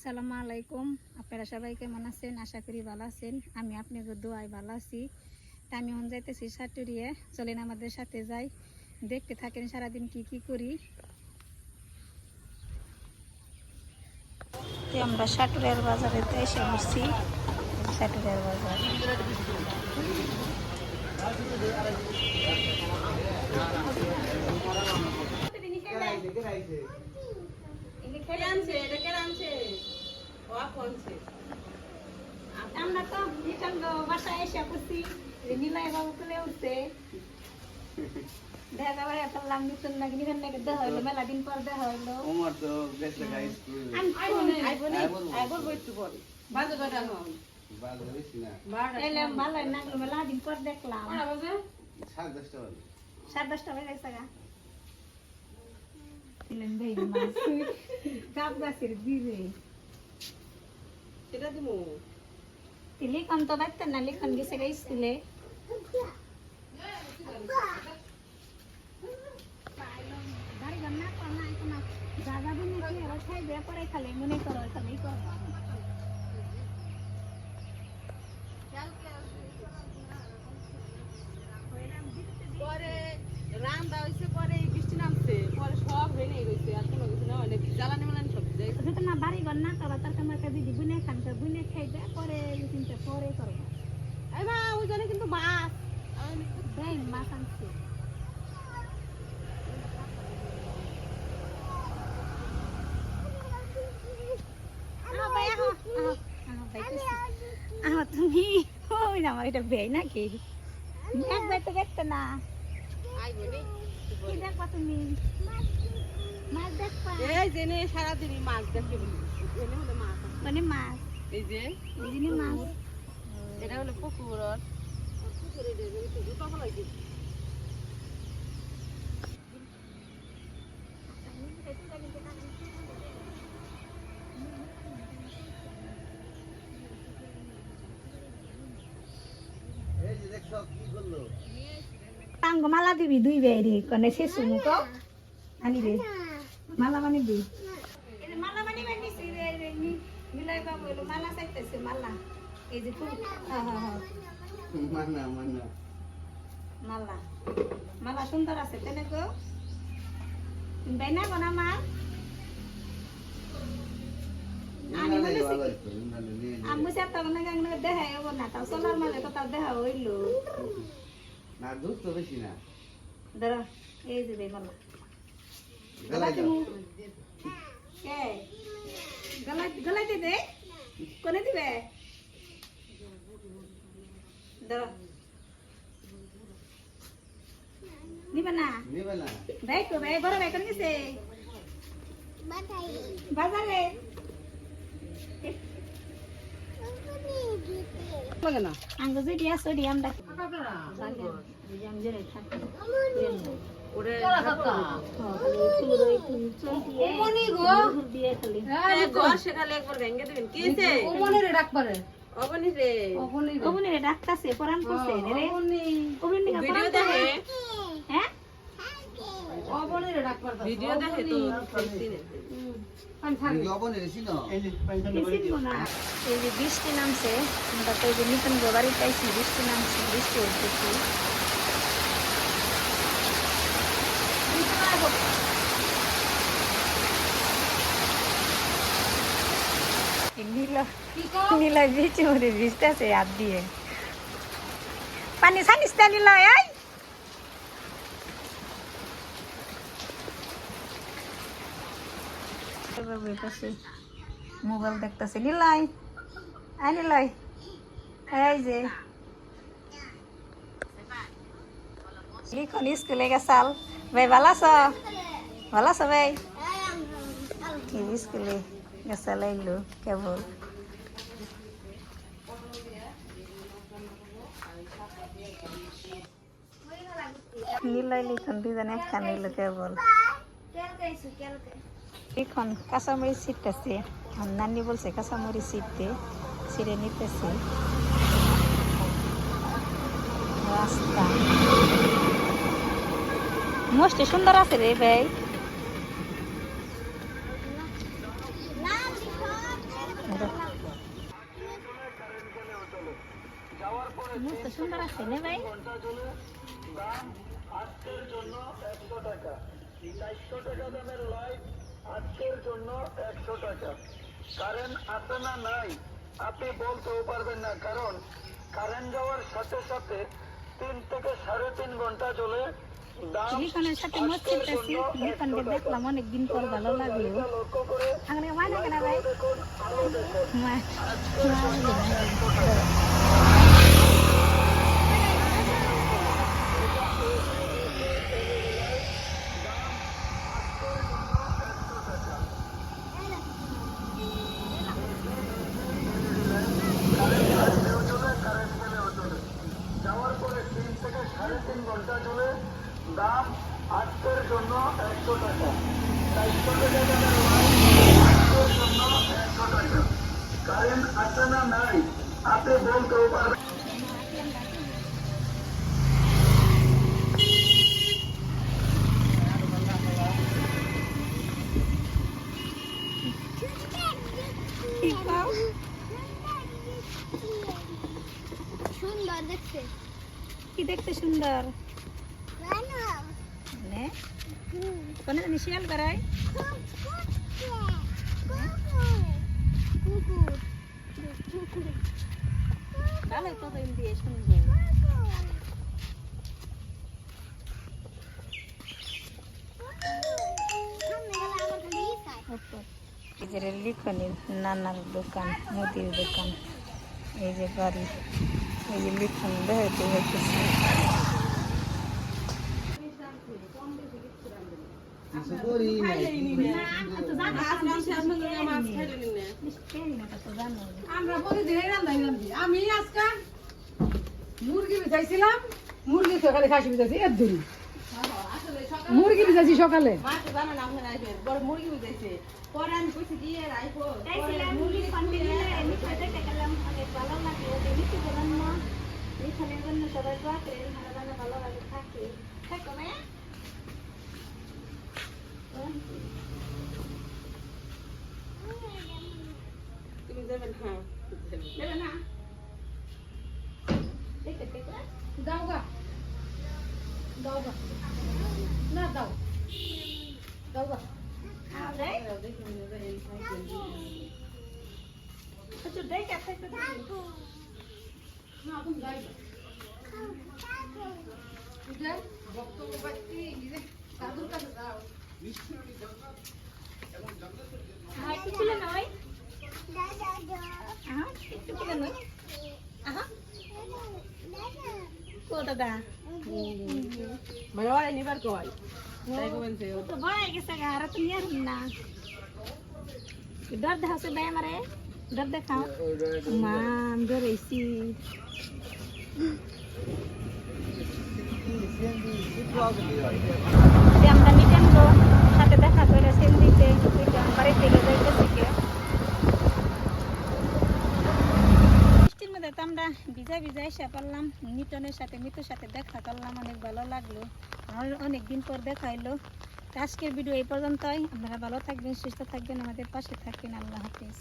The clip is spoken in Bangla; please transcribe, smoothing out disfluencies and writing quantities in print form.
আসসালামু আলাইকুম। আপনারা সবাই কেমন আছেন? আশা করি ভালো আছেন। আমি আপনাদের দোয়ায় ভালো আছি। তা আমি এখন যাইতেছি সাটুরিয়ে। চলেন আমাদের সাথে যাই, দেখতে থাকেন সারাদিন কি করি। আমরা সাটুরিয়ার বাজারে এসে বসছি। সাটুরিয়ার বাজার আমরা তো বাসায় এসে পড়ছি। নিলয় বাবু তুলে উঠছে, দেখা করে ফেললাম। নিতুন নাকি নিবেন নাকি দেখা হইলো, মেলা দিন পর দেখা হইলো। ভালো না মেলা দিন পর দেখলাম। 10:30 হয়ে গেছে গা। গাছ গাছের দিবে লিখন তো দেখতেন না, লিখন গেছে গা স্কুলে। খালি মনে করো খালি করো। পরে রান্না হয়েছে, পরে বৃষ্টি নামছে, পরে সব হয়ে নিয়ে গেছে। আর কোনো কিছু না, অনেক জ্বালানি মালানি সব যেহেতু না বাড়ি ঘর না করা তার কাছে দিদি বুনে খানতে বুনে খাই দেয়, পরে চিন্তা পরে করবো। এই মা ওই জন্য কিন্তু মাছ দেয় মাছ আনছে। তুমি ওই আমার এটা বেই নাকি? একবার তো দেখতে না কি দেখবা তুমি? মাছ দেখবা? এই জেনে সারাদিনই মাছ দেখে বলি। এনে হলো মাছ, মানে মাছ এই যে এই জিনিস মাছ। এটা হলো পুকুর, পুকুরে জুতা ফেলাইছে। টাঙ্গ মালা দিবি দুই বেরি কনে শেষ তো আনি রে মালা বানি দি। মালা বানি বানি রে মিলাই বাবু এলো মালা চাইতেছে। মালা এই যে ফুল মালা মালা সুন্দর আছে তেনে গো। তুমি বাইনা বানা মা আমি বলেছি আমি সে তো না গান দেখা হবো না, তাও সোলার মালে তো তাও দেখা হইলো না। দুধ তো বেশি না। দাঁড়া এই যে মালা গলাতে মু কে গলাতে দে কোনে দিবে? দাঁড়া নিবে না ভাই তো ভাই বড় ভাই কোন গেছে বাজারে? লাগে না আঙ্গ যে দিয়া সরি আমরা ওরে সেখানে একবার ভেঙে দিবেন। কি হয়েছে? অবনি রে ডাকতাছে পরান করছে রে ভিডিও দেখে, হ্যাঁ ভিডিও দেখে তো এই যে বৃষ্টি নামছে। আমরা তো এই যে নতুন বাড়ি পাইছি, বৃষ্টি নামছে, বৃষ্টি উঠতেছি। নীলা বৃষ্টি মধ্যে ভিজতেছে হাত দিয়ে। পানি ছানিস না নীলা? মোবাইল দেখতেছে নিলাই। আই নিলাই এই যে লিখন স্কুলে গেছাল। ভাই ভালো আছো? ভালো আছো ভাই? স্কুলে গেছাল আইলো কেবল। নিলাই লিখন দুজনে একখান নিলো কেবল। এখন কাঁচামরিচ ছিটতেছে। নানি বলছে কাঁচামরিচ ছিটতে, ছিঁড়ে নিতেছে। রাস্তা মস্ত সুন্দর আছে রে ভাই। মস্ত সুন্দর আছে না ভাই? কারেন্ট আছে না নাই আপনি বলতেও পারবেন না, কারণ কারেন্ট যাওয়ার সাথে সাথে 3 থেকে 3.5 ঘন্টা চলে। লিখনের সাথে মত করতেছি, লিখনকে দেখলাম অনেকদিন পর, ভালো লাগলো। আগে মানে কেন ভাই? যাওয়ার পরে 3 থেকে 3.5 ঘন্টা চলে। দাম আজকের জন্য 100 টাকা। 400 টাকা দামের লাইট আজকের জন্য 100 টাকা। কারেন্ট আছে না নাই আপনি বলতেও পারবেন। সুন্দর দেখতে কি দেখতে সুন্দর জানো মানে কোন জানি শিয়াল বেড়ায়। ভালোই তো দিয়ে শুনবো। এই যে লিখনের নানার দোকান, মুদির দোকান, এই যে বাড়ি, এই যে লিখন বেরোতে হইতেছে। কিছু করি নাই। আমরা প্রতিদিন রান্নাই রান্ধি। আমি আজকে মুরগি ভিজাইছিলাম, মুরগি সকালে খাসি ভিজাইছি এর দূরি মুরগি ভিজাইছি সকালে। বড় মুরগি ভিজাইছে, পরে আমি কইছি দিয়ে রাইখো, মুরগি ভালো লাগলো, দেখি বলেন না লিখনের জন্য সবাই দোয়া করেন, ভালো লাগে থাকে থাকো না। তুমি যাবেন? হ্যাঁ দেবে না দেখে দেখো দাও গা, দাও গা, না দাও দাও গা। খাও রে একটু দেখে থাকতে থাকো। না তুমি যাই যাই বক্তব্য পাচ্ছি নিজে সাধুর কাছে যাও। একটু ছিল না ভাই? একটু ছিল না? ও দাদা মানে ওরা নিবার কয় তাই বলছে তো বড় গেছে গা, আর তুমি আর না ডর দেখাছে ভাই আমারে, ডর দেখাও। মা আমি ডরেছি। আমরা মিটেন গো সাথে দেখা করে সেল দিতে বাড়ি থেকে যাইতেছি কে বৃষ্টির মধ্যে তো আমরা ভিজা ভিজা এসে পারলাম। মিটনের সাথে মিতুর সাথে দেখা করলাম, অনেক ভালো লাগলো, অনেকদিন পর দেখা হইলো। আজকের ভিডিও এই পর্যন্তই। আপনারা ভালো থাকবেন, সুস্থ থাকবেন, আমাদের পাশে থাকবেন। আল্লাহ হাফিজ।